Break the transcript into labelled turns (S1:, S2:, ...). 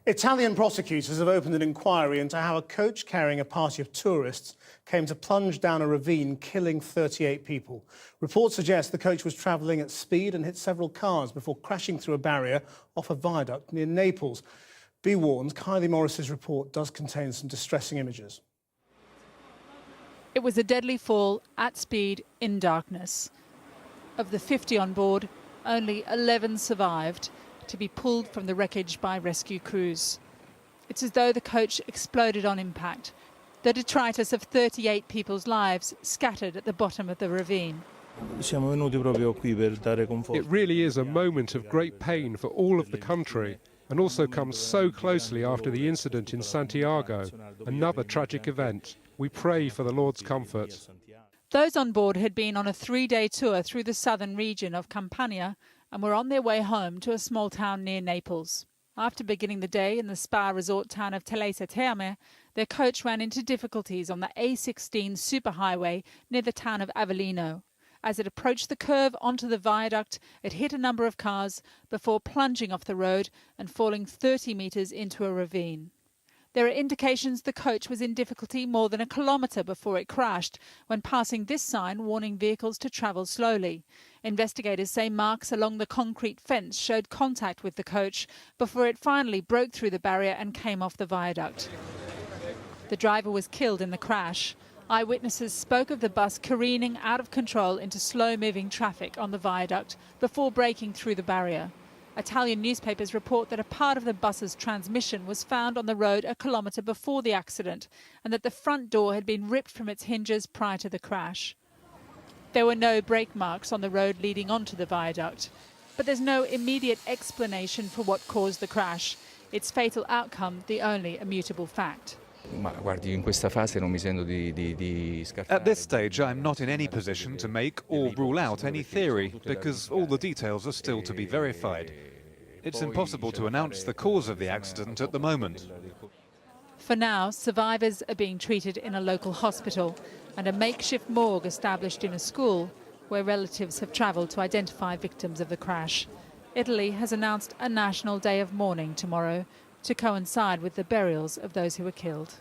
S1: Italian prosecutors have opened an inquiry into how a coach carrying a party of tourists came to plunge down a ravine, killing 38 people. Reports suggest the coach was travelling at speed and hit several cars before crashing through a barrier off a viaduct near Naples. Be warned, Kylie Morris's report does contain some distressing images.
S2: It was a deadly fall at speed in darkness. Of the 50 on board, only 11 survived to be pulled from the wreckage by rescue crews. It's as though the coach exploded on impact, the detritus of 38 people's lives scattered at the bottom of the ravine.
S3: It really is a moment of great pain for all of the country, and also comes so closely after the incident in Santiago, another tragic event. We pray for the Lord's comfort.
S2: Those on board had been on a 3-day tour through the southern region of Campania and were on their way home to a small town near Naples. After beginning the day in the spa resort town of Telese Terme, their coach ran into difficulties on the A16 superhighway near the town of Avellino. As it approached the curve onto the viaduct, it hit a number of cars before plunging off the road and falling 30 metres into a ravine. There are indications the coach was in difficulty more than a kilometre before it crashed, when passing this sign warning vehicles to travel slowly. Investigators say marks along the concrete fence showed contact with the coach before it finally broke through the barrier and came off the viaduct. The driver was killed in the crash. Eyewitnesses spoke of the bus careening out of control into slow-moving traffic on the viaduct before breaking through the barrier. Italian newspapers report that a part of the bus's transmission was found on the road a kilometre before the accident and that the front door had been ripped from its hinges prior to the crash. There were no brake marks on the road leading onto the viaduct, but there's no immediate explanation for what caused the crash. Its fatal outcome the only immutable fact.
S4: At
S5: this stage, I'm not in any position to make or rule out any theory, because all the details are still to be verified. It's impossible to announce the cause of the accident at the moment.
S2: For now, survivors are being treated in a local hospital and a makeshift morgue established in a school where relatives have travelled to identify victims of the crash. Italy has announced a national day of mourning tomorrow to coincide with the burials of those who were killed.